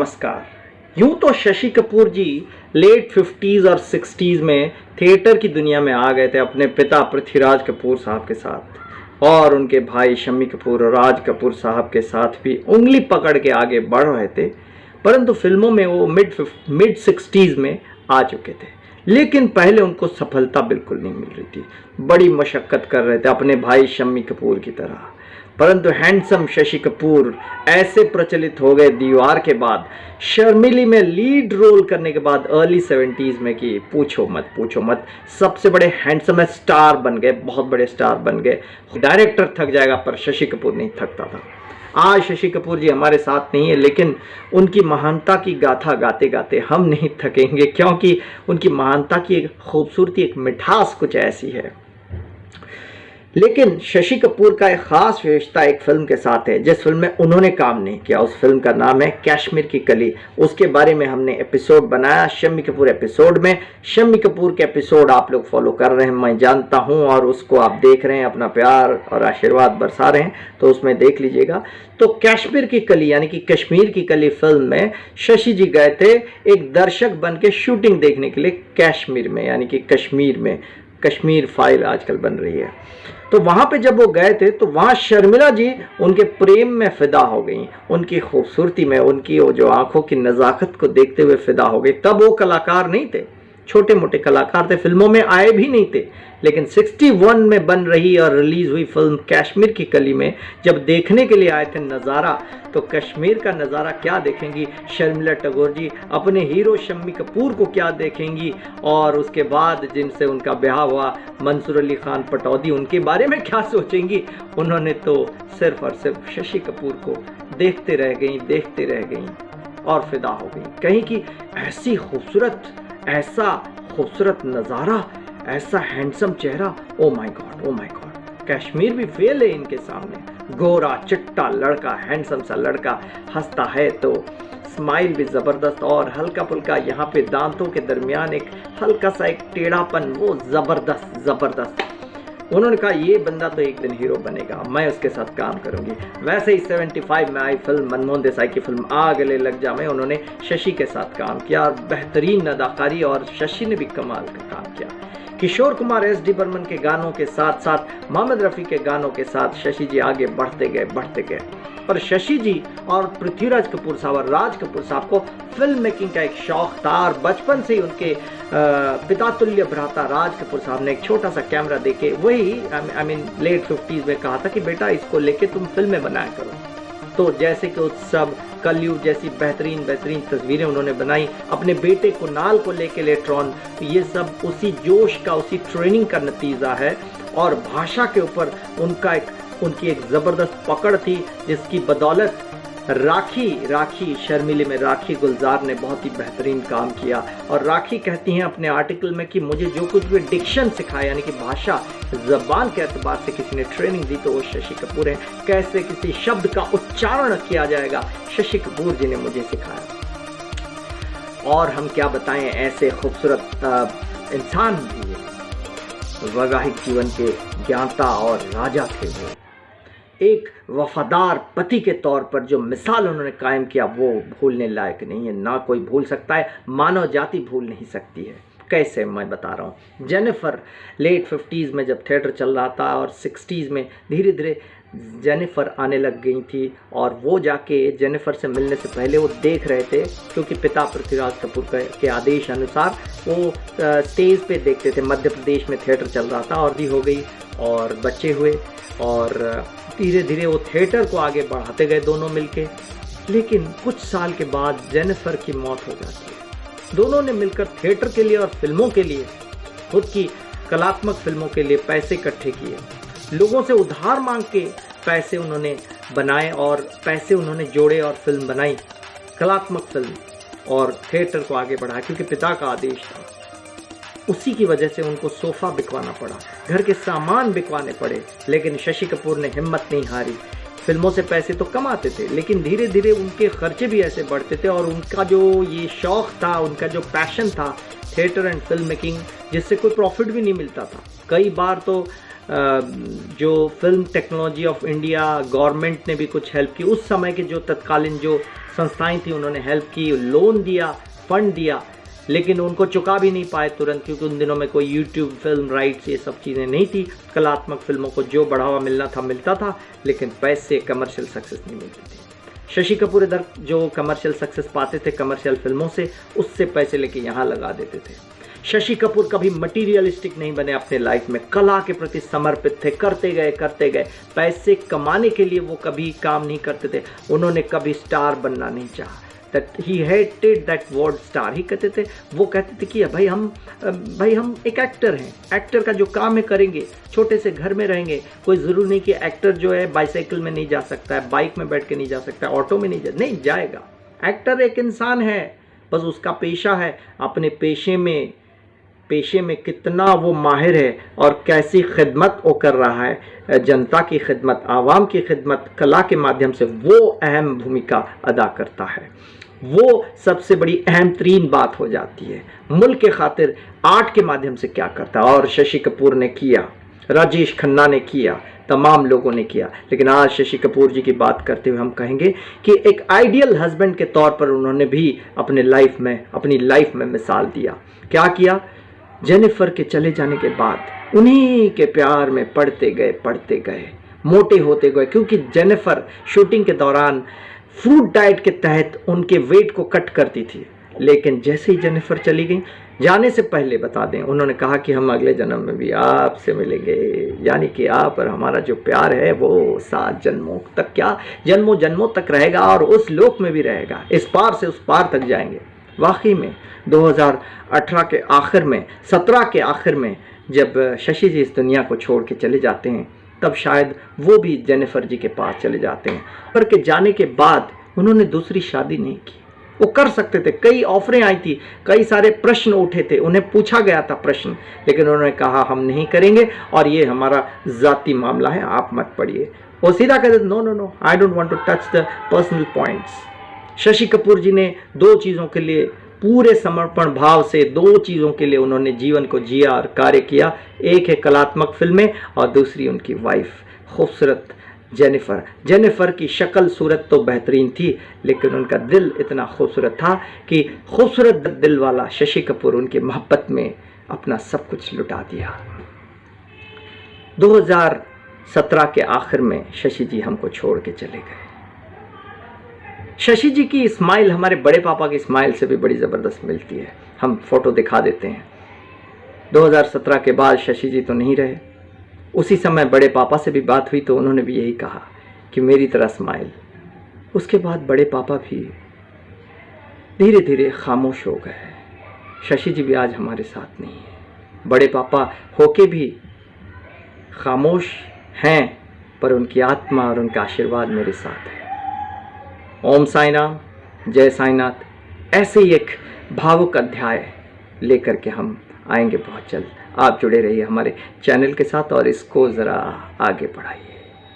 नमस्कार। यूं तो शशि कपूर जी लेट 50s और 60s में थिएटर की दुनिया में आ गए थे अपने पिता पृथ्वीराज कपूर साहब के साथ, और उनके भाई शम्मी कपूर और राज कपूर साहब के साथ भी उंगली पकड़ के आगे बढ़ रहे थे। परंतु फिल्मों में वो मिड 60s में आ चुके थे, लेकिन पहले उनको सफलता बिल्कुल नहीं मिल रही थी। बड़ी मशक्कत कर रहे थे अपने भाई शम्मी कपूर की तरह, परंतु हैंडसम शशि कपूर ऐसे प्रचलित हो गए दीवार के बाद, शर्मिली में लीड रोल करने के बाद अर्ली 70s में कि पूछो मत, सबसे बड़े हैंडसम स्टार बन गए, बहुत बड़े स्टार बन गए। डायरेक्टर थक जाएगा पर शशि कपूर नहीं थकता था। आज शशि कपूर जी हमारे साथ नहीं है, लेकिन उनकी महानता की गाथा गाते गाते हम नहीं थकेंगे, क्योंकि उनकी महानता की एक खूबसूरती, एक मिठास कुछ ऐसी है। लेकिन शशि कपूर का एक खास विशेषता एक फिल्म के साथ है जिस फिल्म में उन्होंने काम नहीं किया। उस फिल्म का नाम है कश्मीर की कली। उसके बारे में हमने एपिसोड बनाया शम्मी कपूर एपिसोड में। शम्मी कपूर के एपिसोड आप लोग फॉलो कर रहे हैं, मैं जानता हूं, और उसको आप देख रहे हैं, अपना प्यार और आशीर्वाद बरसा रहे हैं, तो उसमें देख लीजिएगा। तो कश्मीर की कली यानी कि कश्मीर की कली फिल्म में शशि जी गए थे एक दर्शक बन के शूटिंग देखने के लिए कश्मीर में, यानी कि कश्मीर में। कश्मीर फाइल आजकल बन रही है। तो वहां पे जब वो गए थे तो वहां शर्मिला जी उनके प्रेम में फिदा हो गई, उनकी खूबसूरती में, उनकी वो जो आंखों की नज़ाकत को देखते हुए फिदा हो गई। तब वो कलाकार नहीं थे, छोटे मोटे कलाकार थे, फिल्मों में आए भी नहीं थे। लेकिन 61 में बन रही और रिलीज हुई फिल्म कश्मीर की कली में जब देखने के लिए आए थे नज़ारा, तो कश्मीर का नज़ारा क्या देखेंगी शर्मिला टैगोर जी, अपने हीरो शम्मी कपूर को क्या देखेंगी, और उसके बाद जिनसे उनका ब्याह हुआ मंसूर अली खान पटौदी, उनके बारे में क्या सोचेंगी। उन्होंने तो सिर्फ और सिर्फ शशि कपूर को देखते रह गई और फिदा हो गई। कहीं कि ऐसी खूबसूरत, ऐसा खूबसूरत नज़ारा, ऐसा हैंडसम चेहरा, ओ माय गॉड। कश्मीर भी फेल है इनके सामने। गोरा चिट्टा लड़का, हैंडसम सा लड़का, हंसता है तो स्माइल भी ज़बरदस्त, और हल्का फुल्का यहाँ पे दांतों के दरमियान एक हल्का सा एक टेढ़ापन, वो ज़बरदस्त। उन्होंने कहा ये बंदा तो एक दिन हीरो बनेगा, मैं उसके साथ काम करूंगी। वैसे ही 75 में आई फिल्म मनमोहन देसाई की फिल्म आ गले लग जा में उन्होंने शशि के साथ काम किया, और बेहतरीन अदाकारी, और शशि ने भी कमाल का काम किया। किशोर कुमार SD बर्मन के गानों के साथ साथ मोहम्मद रफ़ी के गानों के साथ शशि जी आगे बढ़ते गए। और शशि जी और पृथ्वीराज कपूर साहब और राज कपूर साहब को फिल्म मेकिंग का एक शौक था, और बचपन से ही उनके पिता तुल्य भ्राता राज कपूर साहब ने एक छोटा सा कैमरा देके, वही लेट 50s में कहा था कि बेटा इसको लेके तुम फिल्में बनाया करो। तो जैसे कि उत्सव, कलयुग जैसी बेहतरीन तस्वीरें उन्होंने बनाई। अपने बेटे कुणाल को लेके लेट्रॉन, तो ये सब उसी जोश का, उसी ट्रेनिंग का नतीजा है। और भाषा के ऊपर उनकी एक ज़बरदस्त पकड़ थी, जिसकी बदौलत राखी शर्मिली में राखी गुलजार ने बहुत ही बेहतरीन काम किया। और राखी कहती हैं अपने आर्टिकल में कि मुझे जो कुछ भी डिक्शन सिखाया, यानी कि भाषा, ज़बान के एतबार से किसी ने ट्रेनिंग दी तो वो शशि कपूर है। कैसे किसी शब्द का उच्चारण किया जाएगा, शशि कपूर जी ने मुझे सिखाया। और हम क्या बताएं, ऐसे खूबसूरत इंसान भी है, वैवाहिक जीवन के ज्ञाता और राजा थे वो। एक वफादार पति के तौर पर जो मिसाल उन्होंने कायम किया वो भूलने लायक नहीं है, ना कोई भूल सकता है, मानव जाति भूल नहीं सकती है। कैसे, मैं बता रहा हूँ। जेनिफर लेट 50s में जब थिएटर चल रहा था, और 60s में धीरे धीरे जेनिफर आने लग गई थी, और वो जाके जेनिफर से मिलने से पहले वो देख रहे थे, क्योंकि पिता पृथ्वीराज कपूर के आदेश अनुसार वो स्टेज पे देखते थे। मध्य प्रदेश में थिएटर चल रहा था, और भी हो गई और बच्चे हुए, और धीरे धीरे वो थिएटर को आगे बढ़ाते गए दोनों मिलके। लेकिन कुछ साल के बाद जेनिफर की मौत हो जाती है। दोनों ने मिलकर थिएटर के लिए और फिल्मों के लिए, खुद की कलात्मक फिल्मों के लिए पैसे इकट्ठे किए, लोगों से उधार मांग के पैसे उन्होंने बनाए, और पैसे उन्होंने जोड़े और फिल्म बनाई, कलात्मक फिल्म, और थिएटर को आगे बढ़ाया, क्योंकि पिता का आदेश था। उसी की वजह से उनको सोफ़ा बिकवाना पड़ा, घर के सामान बिकवाने पड़े, लेकिन शशि कपूर ने हिम्मत नहीं हारी। फिल्मों से पैसे तो कमाते थे, लेकिन धीरे धीरे उनके खर्चे भी ऐसे बढ़ते थे, और उनका जो ये शौक़ था, उनका जो पैशन था थिएटर एंड फिल्म मेकिंग, जिससे कोई प्रॉफिट भी नहीं मिलता था। कई बार तो जो film technology of India government ने भी कुछ हेल्प की, उस समय के जो तत्कालीन जो संस्थाएं थी उन्होंने हेल्प की, लोन दिया, फंड दिया, लेकिन उनको चुका भी नहीं पाए तुरंत, क्योंकि उन दिनों में कोई यूट्यूब फिल्म राइट्स ये सब चीज़ें नहीं थी। कलात्मक फिल्मों को जो बढ़ावा मिलना था मिलता था, लेकिन पैसे कमर्शियल सक्सेस नहीं मिलती थी। शशि कपूर इधर जो कमर्शियल सक्सेस पाते थे कमर्शियल फिल्मों से, उससे पैसे लेके यहाँ लगा देते थे। शशि कपूर कभी मटीरियलिस्टिक नहीं बने अपने लाइफ में, कला के प्रति समर्पित थे, करते गए। पैसे कमाने के लिए वो कभी काम नहीं करते थे। उन्होंने कभी स्टार बनना नहीं चाहा। That he hated that word star. ही कहते थे, वो कहते थे कि भाई हम एक एक्टर हैं, एक्टर का जो काम है करेंगे, छोटे से घर में रहेंगे। कोई ज़रूरी नहीं कि एक्टर जो है बाइसाइकिल में नहीं जा सकता है, बाइक में बैठ के नहीं जा सकता है, ऑटो में नहीं जाएगा। एक्टर एक इंसान है, बस उसका पेशा है। अपने पेशे में कितना वो माहिर है और कैसी खिदमत वो कर रहा है, जनता की खिदमत, आवाम की खिदमत, कला के माध्यम से वो अहम भूमिका अदा करता है। वो सबसे बड़ी अहम तरीन बात हो जाती है। मुल्क के खातिर आर्ट के माध्यम से क्या करता है, और शशि कपूर ने किया, राजेश खन्ना ने किया, तमाम लोगों ने किया। लेकिन आज शशि कपूर जी की बात करते हुए हम कहेंगे कि एक आइडियल हस्बैंड के तौर पर उन्होंने भी अपनी लाइफ में मिसाल दिया। क्या किया? जेनिफर के चले जाने के बाद उन्हीं के प्यार में पड़ते गए, मोटे होते गए, क्योंकि जेनिफर शूटिंग के दौरान फ्रूट डाइट के तहत उनके वेट को कट करती थी। लेकिन जैसे ही जेनिफर चली गई, जाने से पहले बता दें, उन्होंने कहा कि हम अगले जन्म में भी आपसे मिलेंगे, यानी कि आप और हमारा जो प्यार है वो 7 जन्मों तक, क्या जन्मों तक रहेगा, और उस लोक में भी रहेगा, इस पार से उस पार तक जाएंगे। वाकई में 2018 के आखिर में, 17 के आखिर में जब शशि जी इस दुनिया को छोड़ के चले जाते हैं, तब शायद वो भी जेनिफर जी के पास चले जाते हैं। पर के जाने के बाद उन्होंने दूसरी शादी नहीं की। वो कर सकते थे, कई ऑफरें आई थी, कई सारे प्रश्न उठे थे, उन्हें पूछा गया था प्रश्न, लेकिन उन्होंने कहा हम नहीं करेंगे और ये हमारा ज़ाती मामला है, आप मत पढ़िए। वो सीधा कहते no, I don't want to touch the personal points. Shashi Kapoor ji ने 2 चीज़ों के लिए पूरे समर्पण भाव से, 2 चीज़ों के लिए उन्होंने जीवन को जिया और कार्य किया। एक है कलात्मक फिल्में और दूसरी उनकी वाइफ खूबसूरत जेनिफर की शक्ल सूरत तो बेहतरीन थी, लेकिन उनका दिल इतना खूबसूरत था कि खूबसूरत दिल वाला शशि कपूर उनकी मोहब्बत में अपना सब कुछ लुटा दिया। 2017 के आखिर में शशि जी हमको छोड़ के चले गए। शशि जी की स्माइल हमारे बड़े पापा की स्माइल से भी बड़ी ज़बरदस्त मिलती है। हम फोटो दिखा देते हैं। 2017 के बाद शशि जी तो नहीं रहे। उसी समय बड़े पापा से भी बात हुई तो उन्होंने भी यही कहा कि मेरी तरह स्माइल। उसके बाद बड़े पापा भी धीरे धीरे खामोश हो गए। शशि जी भी आज हमारे साथ नहीं है। बड़े पापा होके भी खामोश हैं, पर उनकी आत्मा और उनका आशीर्वाद मेरे साथ है। ओम साई राम, जय साईनाथ। ऐसे ही एक भावुक अध्याय लेकर के हम आएंगे बहुत जल्द। आप जुड़े रहिए हमारे चैनल के साथ और इसको ज़रा आगे बढ़ाइए।